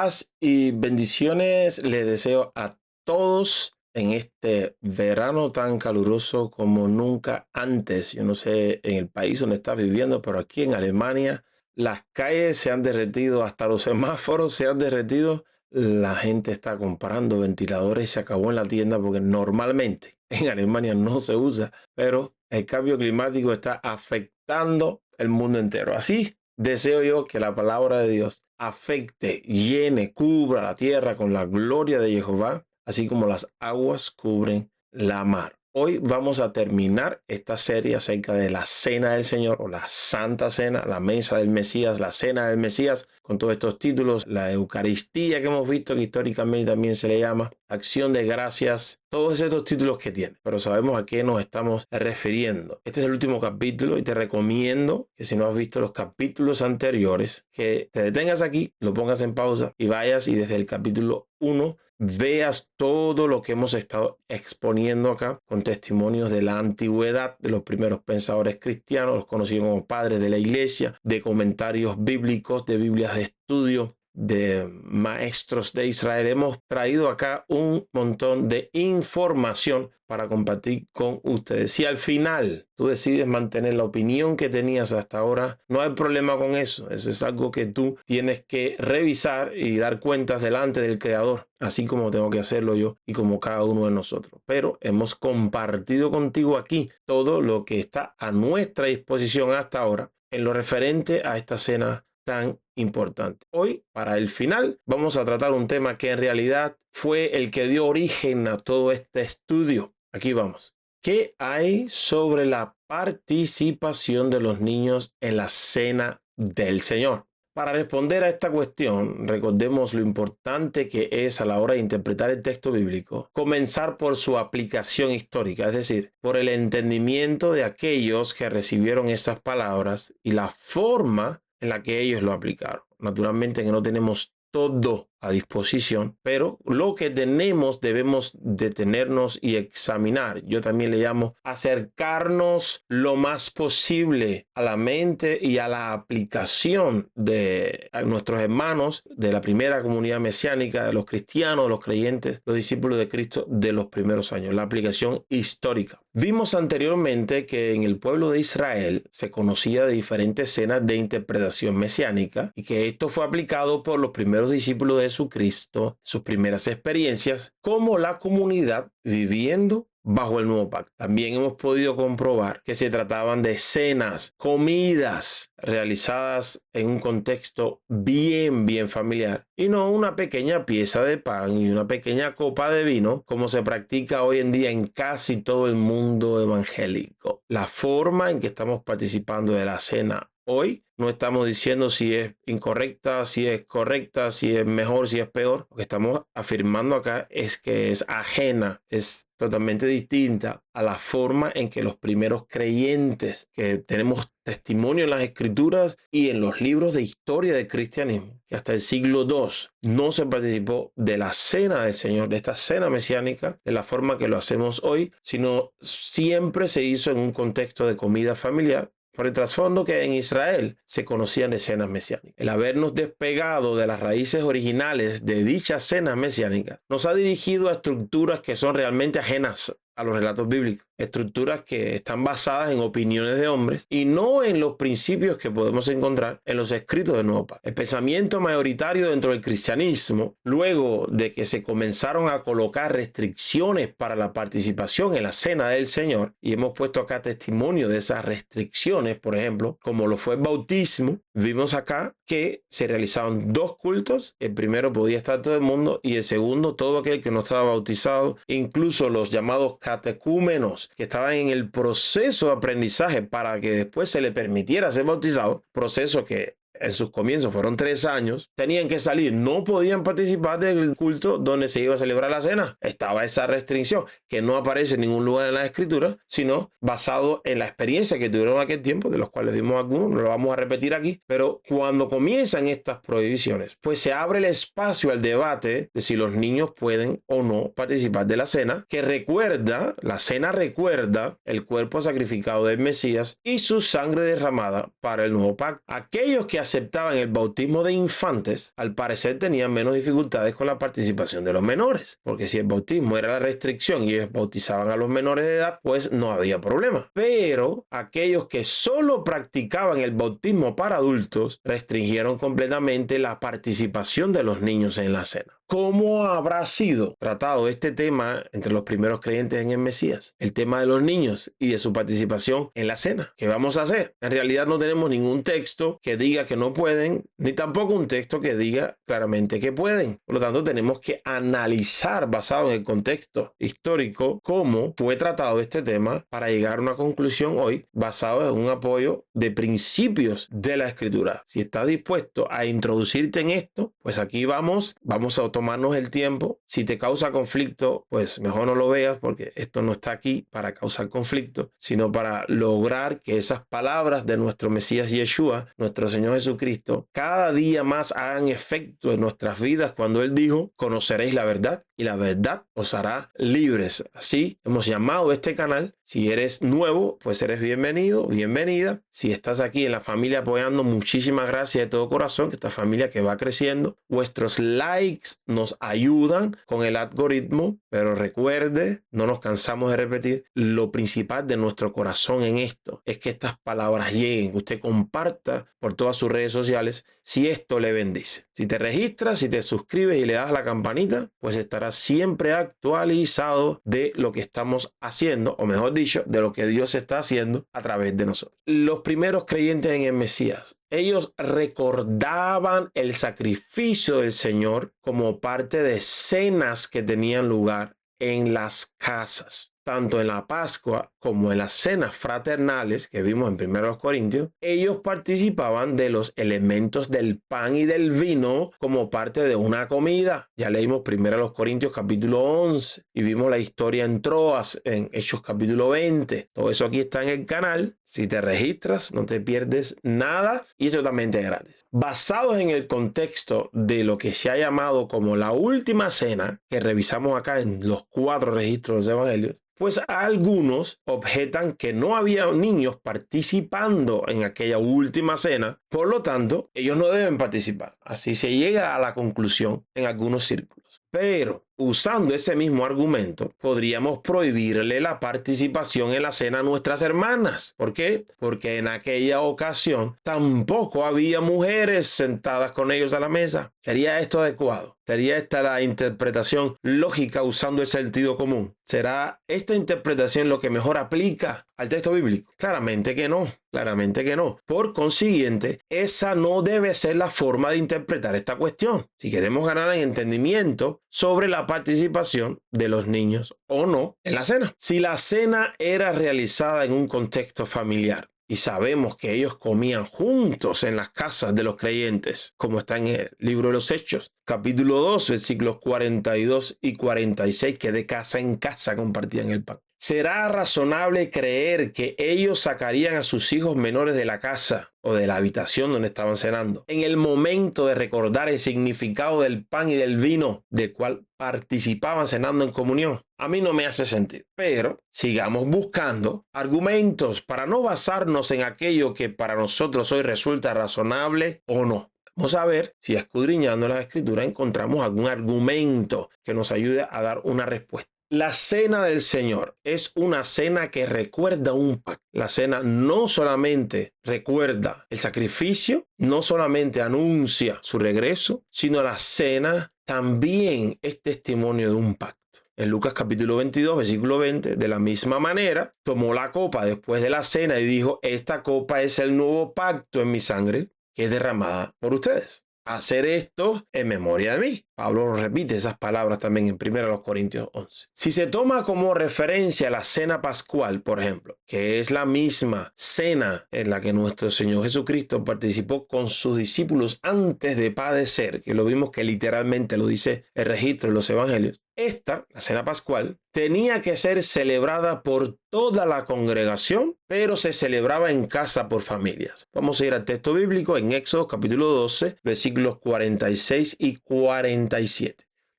Paz y bendiciones les deseo a todos en este verano tan caluroso como nunca antes. Yo no sé en el país donde estás viviendo, pero aquí en Alemania las calles se han derretido, hasta los semáforos se han derretido. La gente está comprando ventiladores y se acabó en la tienda porque normalmente en Alemania no se usa, pero el cambio climático está afectando el mundo entero. Así deseo yo que la palabra de Dios afecte, llene, cubra la tierra con la gloria de Jehová, así como las aguas cubren la mar. Hoy vamos a terminar esta serie acerca de la Cena del Señor o la Santa Cena, la Mesa del Mesías, la Cena del Mesías, con todos estos títulos, la Eucaristía que hemos visto, que históricamente también se le llama, Acción de Gracias, todos estos títulos que tiene, pero sabemos a qué nos estamos refiriendo. Este es el último capítulo y te recomiendo que si no has visto los capítulos anteriores, que te detengas aquí, lo pongas en pausa y vayas y desde el capítulo 1 veas todo lo que hemos estado exponiendo acá con testimonios de la antigüedad, de los primeros pensadores cristianos, los conocidos como padres de la iglesia, de comentarios bíblicos, de Biblias de estudio, de maestros de Israel. Hemos traído acá un montón de información para compartir con ustedes. Si al final tú decides mantener la opinión que tenías hasta ahora, no hay problema con eso. Eso es algo que tú tienes que revisar y dar cuentas delante del Creador, así como tengo que hacerlo yo y como cada uno de nosotros. Pero hemos compartido contigo aquí todo lo que está a nuestra disposición hasta ahora en lo referente a esta cena tan importante. Hoy, para el final, vamos a tratar un tema que en realidad fue el que dio origen a todo este estudio. Aquí vamos. ¿Qué hay sobre la participación de los niños en la Cena del Señor? Para responder a esta cuestión, recordemos lo importante que es a la hora de interpretar el texto bíblico, comenzar por su aplicación histórica, es decir, por el entendimiento de aquellos que recibieron esas palabras y la forma en la que ellos lo aplicaron. Naturalmente que no tenemos todo a disposición, pero lo que tenemos debemos detenernos y examinar. Yo también le llamo acercarnos lo más posible a la mente y a la aplicación de nuestros hermanos de la primera comunidad mesiánica, de los cristianos, los creyentes, los discípulos de Cristo de los primeros años, la aplicación histórica. Vimos anteriormente que en el pueblo de Israel se conocía de diferentes escenas de interpretación mesiánica y que esto fue aplicado por los primeros discípulos de Jesucristo, sus primeras experiencias, como la comunidad viviendo bajo el nuevo pacto. También hemos podido comprobar que se trataban de cenas, comidas realizadas en un contexto bien familiar y no una pequeña pieza de pan y una pequeña copa de vino como se practica hoy en día en casi todo el mundo evangélico. La forma en que estamos participando de la cena hoy, no estamos diciendo si es incorrecta, si es correcta, si es mejor, si es peor. Lo que estamos afirmando acá es que es ajena, es totalmente distinta a la forma en que los primeros creyentes, que tenemos testimonio en las escrituras y en los libros de historia del cristianismo, que hasta el siglo II no se participó de la cena del Señor, de esta cena mesiánica, de la forma que lo hacemos hoy, sino siempre se hizo en un contexto de comida familiar, por el trasfondo que en Israel se conocían escenas mesiánicas. El habernos despegado de las raíces originales de dichas cenas mesiánicas nos ha dirigido a estructuras que son realmente ajenas a los relatos bíblicos, estructuras que están basadas en opiniones de hombres y no en los principios que podemos encontrar en los escritos del Nuevo Pacto. El pensamiento mayoritario dentro del cristianismo, luego de que se comenzaron a colocar restricciones para la participación en la Cena del Señor, y hemos puesto acá testimonio de esas restricciones, por ejemplo, como lo fue el bautismo, vimos acá que se realizaban dos cultos. El primero podía estar todo el mundo y el segundo todo aquel que no estaba bautizado, incluso los llamados catecúmenos que estaban en el proceso de aprendizaje para que después se le permitiera ser bautizado, proceso que en sus comienzos fueron 3 años, tenían que salir, no podían participar del culto donde se iba a celebrar la cena. Estaba esa restricción que no aparece en ningún lugar en la escritura, sino basado en la experiencia que tuvieron en aquel tiempo, de los cuales vimos algunos, no lo vamos a repetir aquí, pero cuando comienzan estas prohibiciones, pues se abre el espacio al debate de si los niños pueden o no participar de la cena, que recuerda, la cena recuerda el cuerpo sacrificado del Mesías y su sangre derramada para el nuevo pacto. Aquellos que aceptaban el bautismo de infantes, al parecer tenían menos dificultades con la participación de los menores, porque si el bautismo era la restricción y ellos bautizaban a los menores de edad, pues no había problema. Pero aquellos que solo practicaban el bautismo para adultos restringieron completamente la participación de los niños en la cena. ¿Cómo habrá sido tratado este tema entre los primeros creyentes en el Mesías? El tema de los niños y de su participación en la cena. ¿Qué vamos a hacer? En realidad no tenemos ningún texto que diga que no pueden, ni tampoco un texto que diga claramente que pueden. Por lo tanto, tenemos que analizar, basado en el contexto histórico, cómo fue tratado este tema para llegar a una conclusión hoy basado en un apoyo de principios de la Escritura. Si estás dispuesto a introducirte en esto, pues aquí vamos a tomarnos el tiempo. Si te causa conflicto, pues mejor no lo veas, porque esto no está aquí para causar conflicto, sino para lograr que esas palabras de nuestro Mesías Yeshua, nuestro Señor Jesucristo, cada día más hagan efecto en nuestras vidas cuando Él dijo: conoceréis la verdad y la verdad os hará libres. Así hemos llamado este canal. Si eres nuevo, pues eres bienvenido, bienvenida. Si estás aquí en la familia apoyando, muchísimas gracias de todo corazón, que esta familia que va creciendo. Vuestros likes nos ayudan con el algoritmo, pero recuerde, no nos cansamos de repetir, lo principal de nuestro corazón en esto es que estas palabras lleguen, que usted comparta por todas sus redes sociales si esto le bendice. Si te registras, si te suscribes y le das a la campanita, pues estarás siempre actualizado de lo que estamos haciendo, o mejor dicho, de lo que Dios está haciendo a través de nosotros. Los primeros creyentes en el Mesías, ellos recordaban el sacrificio del Señor como parte de cenas que tenían lugar en las casas. Tanto en la Pascua como en las cenas fraternales que vimos en 1 Corintios, ellos participaban de los elementos del pan y del vino como parte de una comida. Ya leímos 1 Corintios capítulo 11 y vimos la historia en Troas en Hechos capítulo 20. Todo eso aquí está en el canal. Si te registras, no te pierdes nada y es totalmente gratis. Basados en el contexto de lo que se ha llamado como la última cena, que revisamos acá en los 4 registros de los evangelios, pues algunos objetan que no había niños participando en aquella última cena, por lo tanto, ellos no deben participar. Así se llega a la conclusión en algunos círculos. Pero, usando ese mismo argumento, podríamos prohibirle la participación en la cena a nuestras hermanas. ¿Por qué? Porque en aquella ocasión tampoco había mujeres sentadas con ellos a la mesa. ¿Sería esto adecuado? ¿Sería esta la interpretación lógica usando el sentido común? ¿Será esta interpretación lo que mejor aplica al texto bíblico? Claramente que no. Claramente que no. Por consiguiente, esa no debe ser la forma de interpretar esta cuestión. Si queremos ganar en entendimiento sobre la participación de los niños o no en la cena. Si la cena era realizada en un contexto familiar, y sabemos que ellos comían juntos en las casas de los creyentes, como está en el libro de los Hechos, capítulo 2, versículos 42 y 46, que de casa en casa compartían el pan. ¿Será razonable creer que ellos sacarían a sus hijos menores de la casa o de la habitación donde estaban cenando en el momento de recordar el significado del pan y del vino del cual participaban cenando en comunión? A mí no me hace sentido, pero sigamos buscando argumentos para no basarnos en aquello que para nosotros hoy resulta razonable o no. Vamos a ver si escudriñando la Escritura encontramos algún argumento que nos ayude a dar una respuesta. La cena del Señor es una cena que recuerda un pacto. La cena no solamente recuerda el sacrificio, no solamente anuncia su regreso, sino la cena también es testimonio de un pacto. En Lucas capítulo 22, versículo 20, de la misma manera, tomó la copa después de la cena y dijo: esta copa es el nuevo pacto en mi sangre, que es derramada por ustedes. Hacer esto en memoria de mí. Pablo repite esas palabras también en 1 Corintios 11. Si se toma como referencia la cena pascual, por ejemplo, que es la misma cena en la que nuestro Señor Jesucristo participó con sus discípulos antes de padecer, que lo vimos que literalmente lo dice el registro de los evangelios, esta, la cena pascual, tenía que ser celebrada por toda la congregación, pero se celebraba en casa por familias. Vamos a ir al texto bíblico en Éxodo capítulo 12, versículos 46 y 47.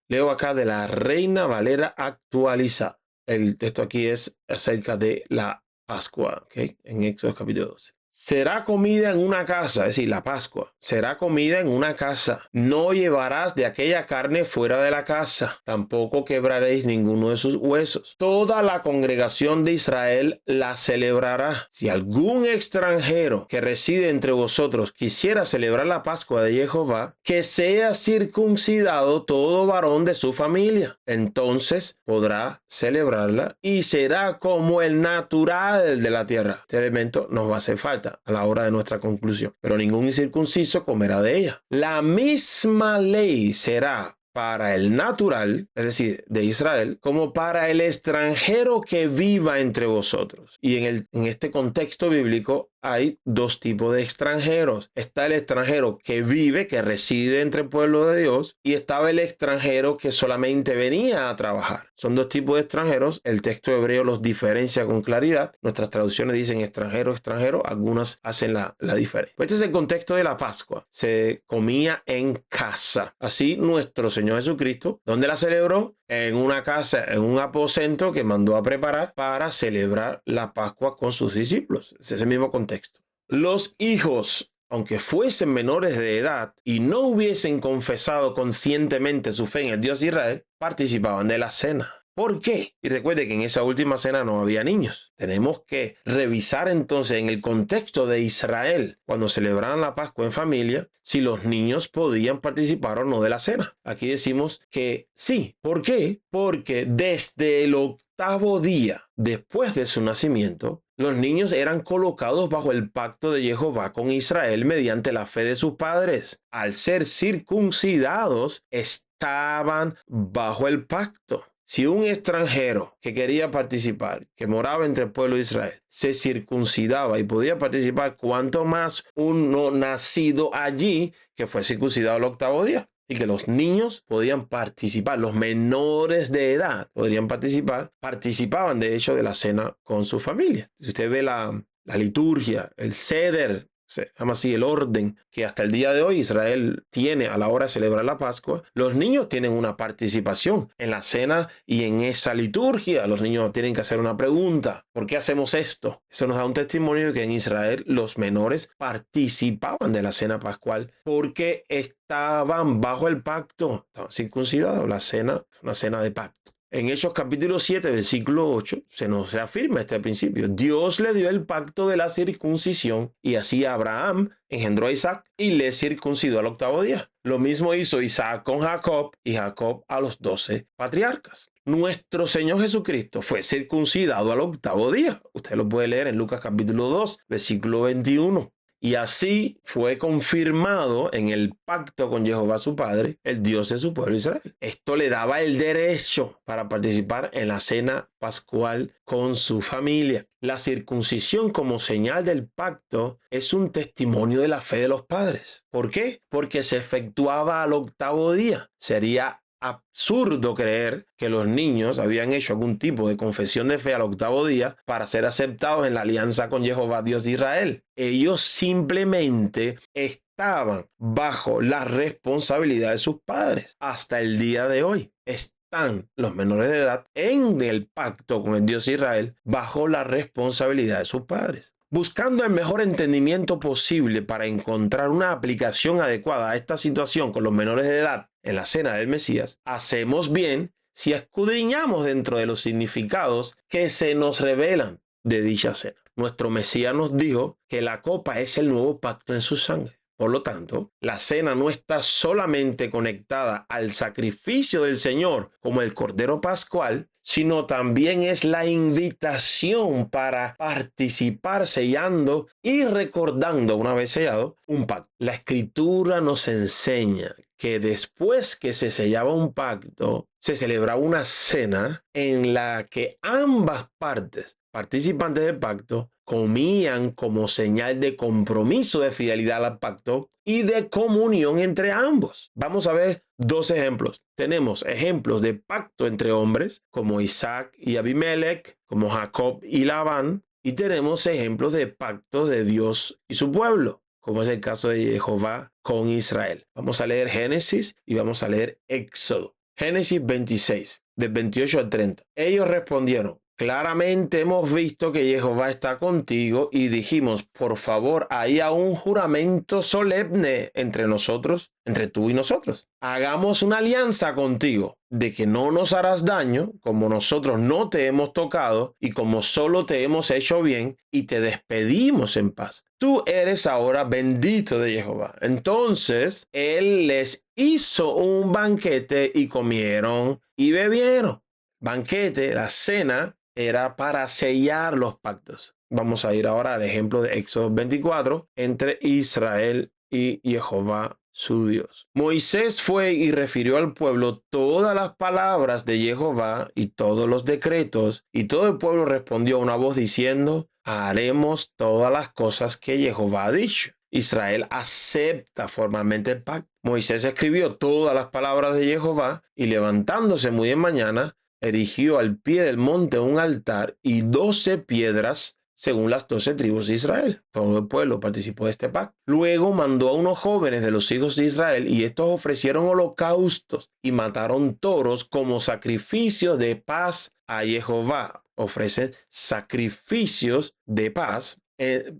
Leo acá de la Reina Valera actualizada. El texto aquí es acerca de la Pascua, ¿ok? En Éxodo capítulo 12. será comida en una casa, es decir, la Pascua, será comida en una casa. No llevarás de aquella carne fuera de la casa, tampoco quebraréis ninguno de sus huesos. Toda la congregación de Israel la celebrará. Si algún extranjero que reside entre vosotros quisiera celebrar la Pascua de Jehová, que sea circuncidado todo varón de su familia. Entonces podrá celebrarla y será como el natural de la tierra. Este elemento nos va a hacer falta a la hora de nuestra conclusión. Pero ningún incircunciso comerá de ella. La misma ley será para el natural, es decir, de Israel, como para el extranjero que viva entre vosotros. Y en este contexto bíblico hay dos tipos de extranjeros. Está el extranjero que vive, que reside entre el pueblo de Dios, y estaba el extranjero que solamente venía a trabajar. Son dos tipos de extranjeros. El texto hebreo los diferencia con claridad. Nuestras traducciones dicen extranjero, extranjero. Algunas hacen la diferencia. Este es el contexto de la Pascua. Se comía en casa. Así nuestro Señor Jesucristo, ¿dónde la celebró? En una casa, en un aposento que mandó a preparar para celebrar la Pascua con sus discípulos. Es ese mismo contexto. Los hijos, aunque fuesen menores de edad y no hubiesen confesado conscientemente su fe en el Dios de Israel, participaban de la cena. ¿Por qué? Y recuerde que en esa última cena no había niños. Tenemos que revisar entonces en el contexto de Israel, cuando celebraban la Pascua en familia, si los niños podían participar o no de la cena. Aquí decimos que sí. ¿Por qué? Porque desde el octavo día después de su nacimiento, los niños eran colocados bajo el pacto de Jehová con Israel mediante la fe de sus padres. Al ser circuncidados, estaban bajo el pacto. Si un extranjero que quería participar, que moraba entre el pueblo de Israel, se circuncidaba y podía participar, cuanto más uno nacido allí que fue circuncidado al octavo día. Y que los niños podían participar, los menores de edad podrían participar, participaban de hecho de la cena con su familia. Si usted ve la liturgia, el Seder, se llama así el orden que hasta el día de hoy Israel tiene a la hora de celebrar la Pascua, los niños tienen una participación en la cena y en esa liturgia. Los niños tienen que hacer una pregunta: ¿por qué hacemos esto? Eso nos da un testimonio de que en Israel los menores participaban de la cena pascual porque estaban bajo el pacto, estaban circuncidados. La cena es una cena de pacto. En Hechos capítulo 7, versículo 8, se nos reafirma este principio. Dios le dio el pacto de la circuncisión y así Abraham engendró a Isaac y le circuncidó al octavo día. Lo mismo hizo Isaac con Jacob y Jacob a los 12 patriarcas. Nuestro Señor Jesucristo fue circuncidado al octavo día. Usted lo puede leer en Lucas capítulo 2, versículo 21. Y así fue confirmado en el pacto con Jehová su Padre, el Dios de su pueblo Israel. Esto le daba el derecho para participar en la cena pascual con su familia. La circuncisión como señal del pacto es un testimonio de la fe de los padres. ¿Por qué? Porque se efectuaba al octavo día. Sería absurdo creer que los niños habían hecho algún tipo de confesión de fe al octavo día para ser aceptados en la alianza con Jehová, Dios de Israel. Ellos simplemente estaban bajo la responsabilidad de sus padres. Hasta el día de hoy están los menores de edad en el pacto con el Dios de Israel bajo la responsabilidad de sus padres. Buscando el mejor entendimiento posible para encontrar una aplicación adecuada a esta situación con los menores de edad en la cena del Mesías, hacemos bien si escudriñamos dentro de los significados que se nos revelan de dicha cena. Nuestro Mesías nos dijo que la copa es el nuevo pacto en su sangre. Por lo tanto, la cena no está solamente conectada al sacrificio del Señor como el Cordero Pascual, sino también es la invitación para participar sellando y recordando, una vez sellado, un pacto. La Escritura nos enseña que después que se sellaba un pacto, se celebraba una cena en la que ambas partes, participantes del pacto, comían como señal de compromiso de fidelidad al pacto y de comunión entre ambos. Vamos a ver dos ejemplos. Tenemos ejemplos de pacto entre hombres, como Isaac y Abimelech, como Jacob y Labán, y tenemos ejemplos de pacto de Dios y su pueblo, como es el caso de Jehová con Israel. Vamos a leer Génesis y vamos a leer Éxodo. Génesis 26, del 28 al 30. Ellos respondieron: Claramente hemos visto que Jehová está contigo y dijimos, por favor, haya un juramento solemne entre nosotros, entre tú y nosotros. Hagamos una alianza contigo de que no nos harás daño, como nosotros no te hemos tocado y como solo te hemos hecho bien, y te despedimos en paz. Tú eres ahora bendito de Jehová. Entonces él les hizo un banquete y comieron y bebieron. Banquete, la cena, era para sellar los pactos. Vamos a ir ahora al ejemplo de Éxodo 24 entre Israel y Jehová su Dios. Moisés fue y refirió al pueblo todas las palabras de Jehová y todos los decretos, y todo el pueblo respondió a una voz diciendo, haremos todas las cosas que Jehová ha dicho. Israel acepta formalmente el pacto. Moisés escribió todas las palabras de Jehová y levantándose muy de mañana, erigió al pie del monte un altar y 12 piedras según las 12 tribus de Israel. Todo el pueblo participó de este pacto. Luego mandó a unos jóvenes de los hijos de Israel y estos ofrecieron holocaustos y mataron toros como sacrificio de paz a Jehová. Ofrecen sacrificios de paz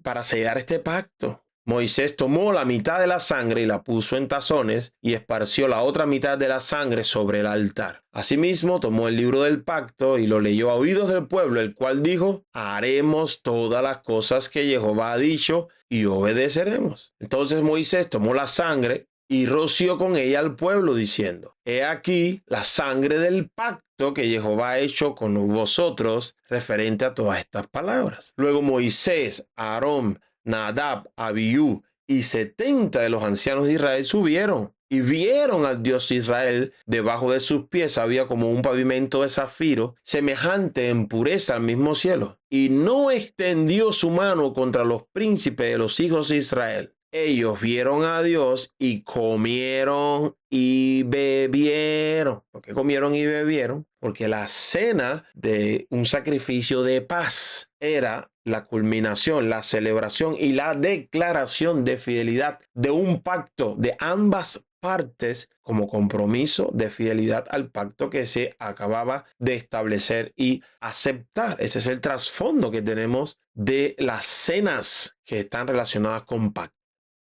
para sellar este pacto. Moisés tomó la mitad de la sangre y la puso en tazones y esparció la otra mitad de la sangre sobre el altar. Asimismo, tomó el libro del pacto y lo leyó a oídos del pueblo, el cual dijo, haremos todas las cosas que Jehová ha dicho y obedeceremos. Entonces Moisés tomó la sangre y roció con ella al pueblo diciendo, he aquí la sangre del pacto que Jehová ha hecho con vosotros referente a todas estas palabras. Luego Moisés, Aarón, Nadab, Abiú y 70 de los ancianos de Israel subieron y vieron al Dios de Israel. Debajo de sus pies había como un pavimento de zafiro, semejante en pureza al mismo cielo. Y no extendió su mano contra los príncipes de los hijos de Israel. Ellos vieron a Dios y comieron y bebieron. ¿Por qué comieron y bebieron? Porque la cena de un sacrificio de paz era la culminación, la celebración y la declaración de fidelidad de un pacto de ambas partes como compromiso de fidelidad al pacto que se acababa de establecer y aceptar. Ese es el trasfondo que tenemos de las cenas que están relacionadas con pacto.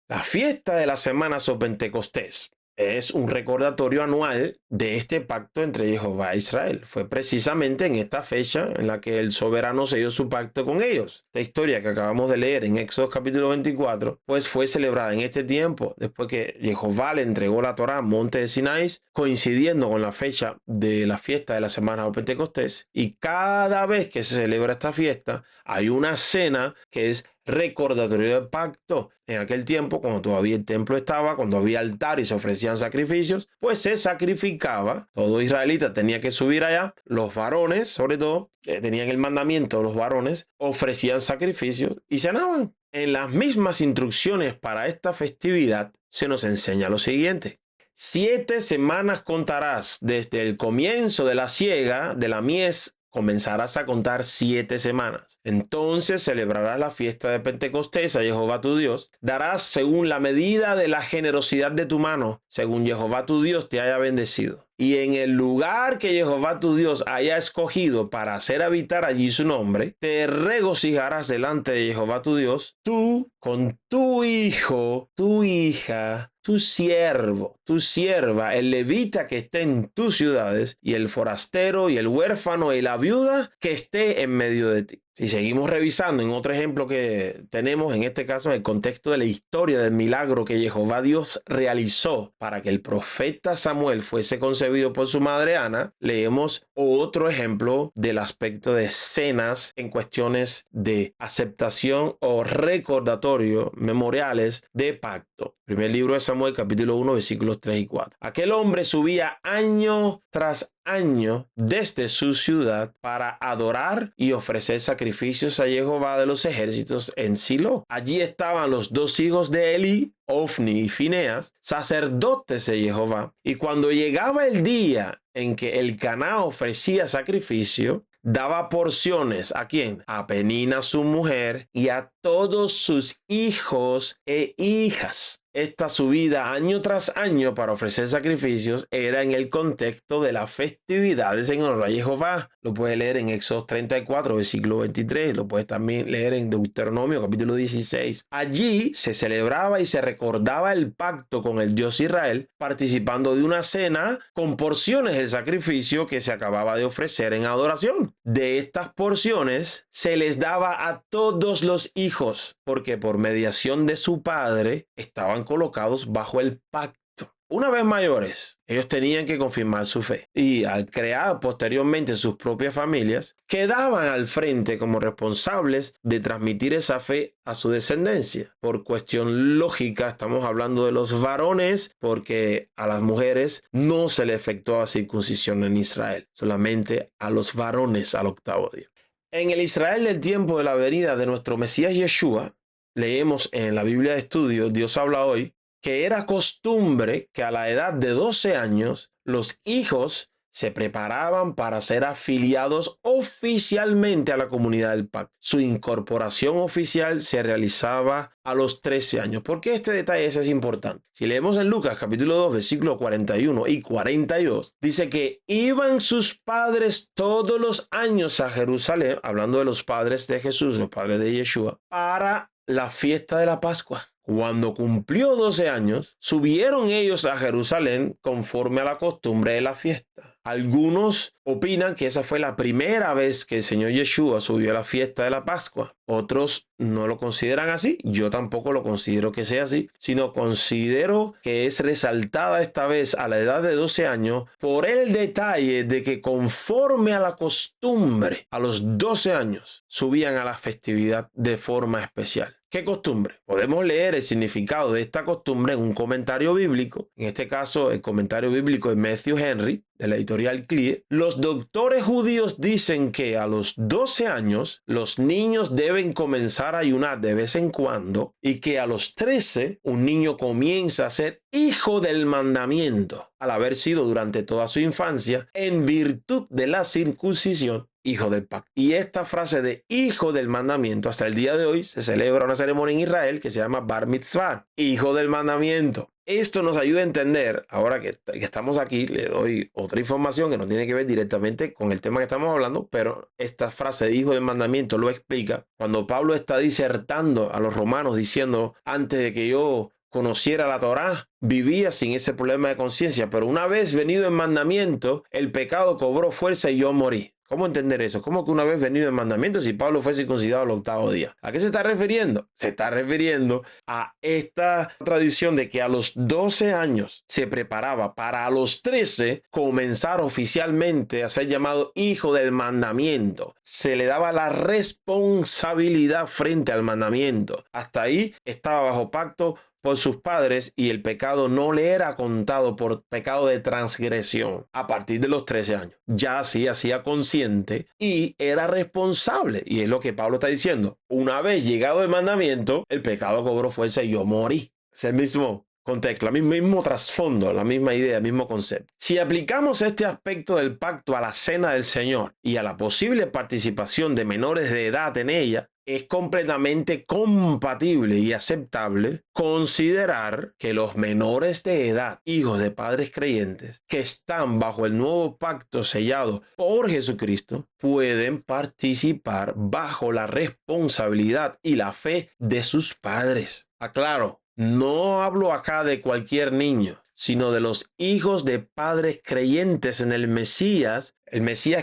La fiesta de las semanas o Pentecostés es un recordatorio anual de este pacto entre Jehová e Israel. Fue precisamente en esta fecha en la que el soberano selló su pacto con ellos. La historia que acabamos de leer en Éxodo capítulo 24, pues fue celebrada en este tiempo, después que Jehová le entregó la Torá al monte de Sinaí, coincidiendo con la fecha de la fiesta de la semana o Pentecostés. Y cada vez que se celebra esta fiesta, hay una cena que es recordatorio del pacto. En aquel tiempo, cuando todavía el templo estaba, cuando había altar y se ofrecían sacrificios, pues se sacrificaba. Todo israelita tenía que subir allá. Los varones, sobre todo, que tenían el mandamiento, los varones, ofrecían sacrificios y cenaban. En las mismas instrucciones para esta festividad se nos enseña lo siguiente. 7 semanas contarás desde el comienzo de la siega de la mies. Comenzarás a contar 7 semanas. Entonces celebrarás la fiesta de Pentecostés a Jehová tu Dios. Darás según la medida de la generosidad de tu mano, según Jehová tu Dios te haya bendecido. Y en el lugar que Jehová tu Dios haya escogido para hacer habitar allí su nombre, te regocijarás delante de Jehová tu Dios, tú con tu hijo, tu hija, tu siervo, tu sierva, el levita que esté en tus ciudades, y el forastero y el huérfano y la viuda que esté en medio de ti. Si seguimos revisando en otro ejemplo que tenemos, en este caso en el contexto de la historia del milagro que Jehová Dios realizó para que el profeta Samuel fuese concebido por su madre Ana, leemos otro ejemplo del aspecto de cenas en cuestiones de aceptación o recordatorio, memoriales de pacto. Primer libro de Samuel, capítulo 1, versículos 3 y 4. Aquel hombre subía año tras año desde su ciudad para adorar y ofrecer sacrificios a Jehová de los ejércitos en Silo. Allí estaban los 2 hijos de Eli, Ofni y Fineas, sacerdotes de Jehová. Y cuando llegaba el día en que Elcaná ofrecía sacrificio, daba porciones ¿a quién? A Penina su mujer y a todos sus hijos e hijas. Esta subida año tras año para ofrecer sacrificios era en el contexto de las festividades en honor a Jehová. Lo puedes leer en Éxodo 34, versículo 23. Lo puedes también leer en Deuteronomio, capítulo 16. Allí se celebraba y se recordaba el pacto con el Dios Israel, participando de una cena con porciones del sacrificio que se acababa de ofrecer en adoración. De estas porciones se les daba a todos los hijos, porque por mediación de su padre estaban colocados bajo el pacto. Una vez mayores, ellos tenían que confirmar su fe y al crear posteriormente sus propias familias, quedaban al frente como responsables de transmitir esa fe a su descendencia. Por cuestión lógica, estamos hablando de los varones porque a las mujeres no se le efectuaba circuncisión en Israel, solamente a los varones al octavo día. En el Israel del tiempo de la venida de nuestro Mesías Yeshua, leemos en la Biblia de estudio, Dios habla hoy, que era costumbre que a la edad de 12 años los hijos se preparaban para ser afiliados oficialmente a la comunidad del pacto. Su incorporación oficial se realizaba a los 13 años. ¿Por qué este detalle es importante? Si leemos en Lucas capítulo 2, versículos 41 y 42, dice que iban sus padres todos los años a Jerusalén, hablando de los padres de Jesús, los padres de Yeshua, para la fiesta de la Pascua. Cuando cumplió 12 años, subieron ellos a Jerusalén conforme a la costumbre de la fiesta. Algunos opinan que esa fue la primera vez que el Señor Yeshua subió a la fiesta de la Pascua. Otros no lo consideran así. Yo tampoco lo considero que sea así, sino considero que es resaltada esta vez a la edad de 12 años por el detalle de que conforme a la costumbre, a los 12 años, subían a la festividad de forma especial. ¿Qué costumbre? Podemos leer el significado de esta costumbre en un comentario bíblico. En este caso, el comentario bíblico de Matthew Henry, de la editorial CLIE. Los doctores judíos dicen que a los 12 años los niños deben comenzar a ayunar de vez en cuando y que a los 13 un niño comienza a ser hijo del mandamiento al haber sido durante toda su infancia en virtud de la circuncisión hijo del pacto. Y esta frase de hijo del mandamiento, hasta el día de hoy se celebra una ceremonia en Israel que se llama Bar Mitzvah, hijo del mandamiento. Esto nos ayuda a entender, ahora que estamos aquí, le doy otra información que no tiene que ver directamente con el tema que estamos hablando, pero esta frase de hijo del mandamiento lo explica cuando Pablo está disertando a los romanos diciendo, antes de que yo conociera la Torá, vivía sin ese problema de conciencia, pero una vez venido el mandamiento, el pecado cobró fuerza y yo morí. ¿Cómo entender eso? ¿Cómo que una vez venido el mandamiento si Pablo fue circuncidado al octavo día? ¿A qué se está refiriendo? Se está refiriendo a esta tradición de que a los 12 años se preparaba para a los 13 comenzar oficialmente a ser llamado hijo del mandamiento. Se le daba la responsabilidad frente al mandamiento. Hasta ahí estaba bajo pacto por sus padres y el pecado no le era contado por pecado de transgresión a partir de los 13 años. Ya sí hacía consciente y era responsable. Y es lo que Pablo está diciendo. Una vez llegado el mandamiento, el pecado cobró fuerza y yo morí. Es el mismo contexto, el mismo trasfondo, la misma idea, el mismo concepto. Si aplicamos este aspecto del pacto a la cena del Señor y a la posible participación de menores de edad en ella, es completamente compatible y aceptable considerar que los menores de edad, hijos de padres creyentes, que están bajo el nuevo pacto sellado por Jesucristo, pueden participar bajo la responsabilidad y la fe de sus padres. Aclaro, no hablo acá de cualquier niño, sino de los hijos de padres creyentes en el Mesías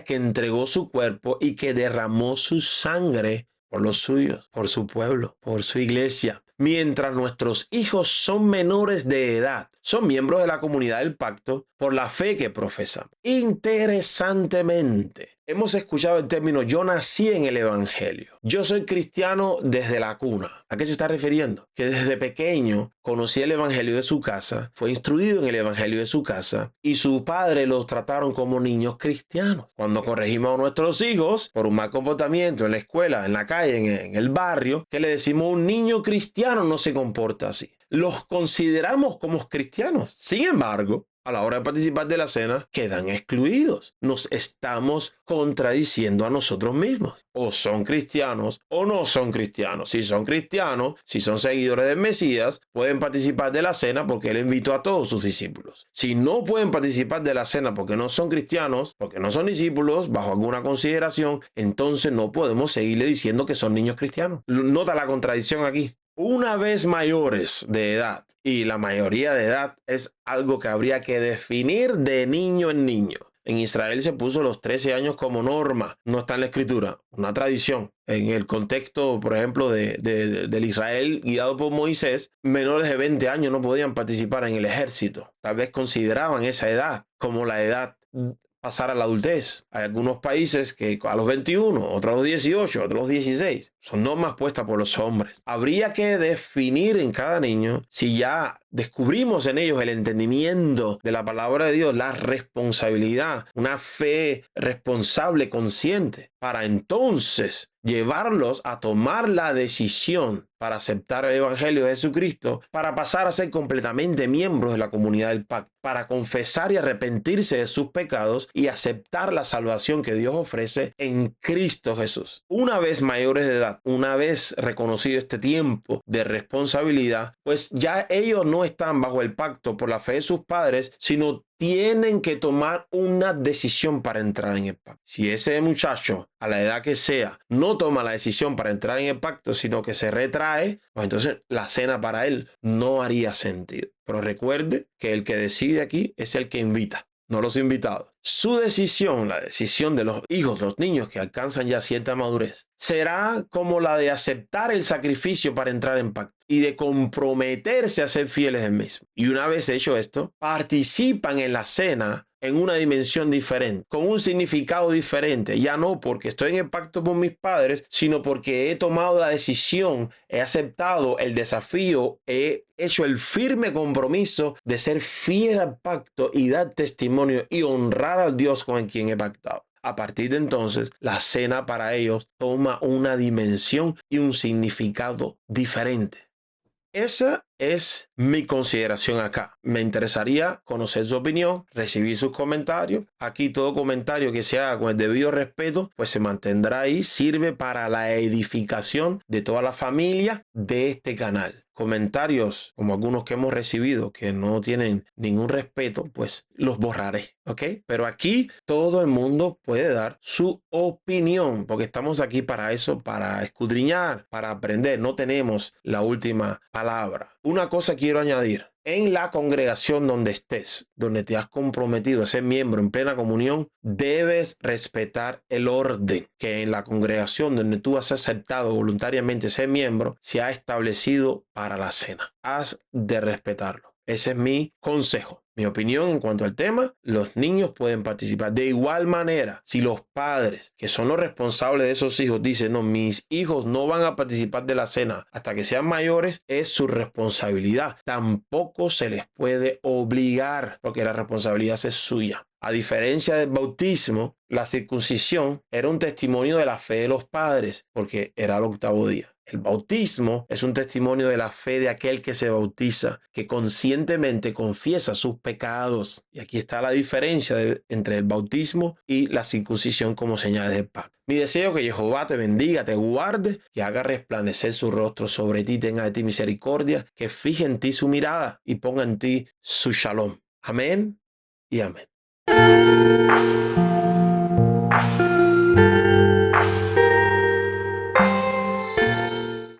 que entregó su cuerpo y que derramó su sangre por los suyos, por su pueblo, por su iglesia. Mientras nuestros hijos son menores de edad, son miembros de la comunidad del pacto por la fe que profesan. Interesantemente, hemos escuchado el término yo nací en el evangelio. Yo soy cristiano desde la cuna. ¿A qué se está refiriendo? Que desde pequeño conocía el evangelio de su casa, fue instruido en el evangelio de su casa y su padre los trataron como niños cristianos. Cuando corregimos a nuestros hijos por un mal comportamiento en la escuela, en la calle, en el barrio, que le decimos un niño cristiano no se comporta así. Los consideramos como cristianos. Sin embargo, a la hora de participar de la cena, quedan excluidos. Nos estamos contradiciendo a nosotros mismos. O son cristianos o no son cristianos. Si son cristianos, si son seguidores del Mesías, pueden participar de la cena porque él invitó a todos sus discípulos. Si no pueden participar de la cena porque no son cristianos, porque no son discípulos, bajo alguna consideración, entonces no podemos seguirle diciendo que son niños cristianos. Nota la contradicción aquí. Una vez mayores de edad, y la mayoría de edad es algo que habría que definir de niño en niño. En Israel se puso los 13 años como norma, no está en la escritura, una tradición. En el contexto, por ejemplo, del Israel guiado por Moisés, menores de 20 años no podían participar en el ejército. Tal vez consideraban esa edad como la edad pasar a la adultez. Hay algunos países que a los 21, otros a los 18, otros a los 16. Son normas puestas por los hombres. Habría que definir en cada niño si ya descubrimos en ellos el entendimiento de la palabra de Dios, la responsabilidad, una fe responsable, consciente, para entonces llevarlos a tomar la decisión para aceptar el Evangelio de Jesucristo, para pasar a ser completamente miembros de la comunidad del pacto, para confesar y arrepentirse de sus pecados y aceptar la salvación que Dios ofrece en Cristo Jesús. Una vez mayores de edad, una vez reconocido este tiempo de responsabilidad, pues ya ellos no están bajo el pacto por la fe de sus padres, sino tienen que tomar una decisión para entrar en el pacto. Si ese muchacho, a la edad que sea, no toma la decisión para entrar en el pacto, sino que se retrae, pues entonces la cena para él no haría sentido. Pero recuerde que el que decide aquí es el que invita, no los invitados. Su decisión, la decisión de los hijos, los niños que alcanzan ya cierta madurez, será como la de aceptar el sacrificio para entrar en pacto y de comprometerse a ser fieles del mismo. Y una vez hecho esto, participan en la cena en una dimensión diferente, con un significado diferente, ya no porque estoy en el pacto con mis padres, sino porque he tomado la decisión, he aceptado el desafío, he hecho el firme compromiso de ser fiel al pacto y dar testimonio y honrar al Dios con quien he pactado. A partir de entonces, la cena para ellos toma una dimensión y un significado diferente. Esa es mi consideración acá. Me interesaría conocer su opinión, recibir sus comentarios. Aquí todo comentario que se haga con el debido respeto, pues se mantendrá ahí. Sirve para la edificación de toda la familia de este canal. Comentarios como algunos que hemos recibido que no tienen ningún respeto, pues los borraré, ¿ok? Pero aquí todo el mundo puede dar su opinión, porque estamos aquí para eso, para escudriñar, para aprender. No tenemos la última palabra. Una cosa quiero añadir. En la congregación donde estés, donde te has comprometido a ser miembro en plena comunión, debes respetar el orden que en la congregación donde tú has aceptado voluntariamente ser miembro se ha establecido para la cena. Has de respetarlo. Ese es mi consejo. Mi opinión en cuanto al tema, los niños pueden participar. De igual manera, si los padres, que son los responsables de esos hijos, dicen, no, mis hijos no van a participar de la cena hasta que sean mayores, es su responsabilidad. Tampoco se les puede obligar, porque la responsabilidad es suya. A diferencia del bautismo, la circuncisión era un testimonio de la fe de los padres, porque era el octavo día. El bautismo es un testimonio de la fe de aquel que se bautiza, que conscientemente confiesa sus pecados. Y aquí está la diferencia entre el bautismo y la circuncisión como señales de pacto. Mi deseo es que Jehová te bendiga, te guarde, que haga resplandecer su rostro sobre ti, tenga de ti misericordia, que fije en ti su mirada y ponga en ti su shalom. Amén y amén.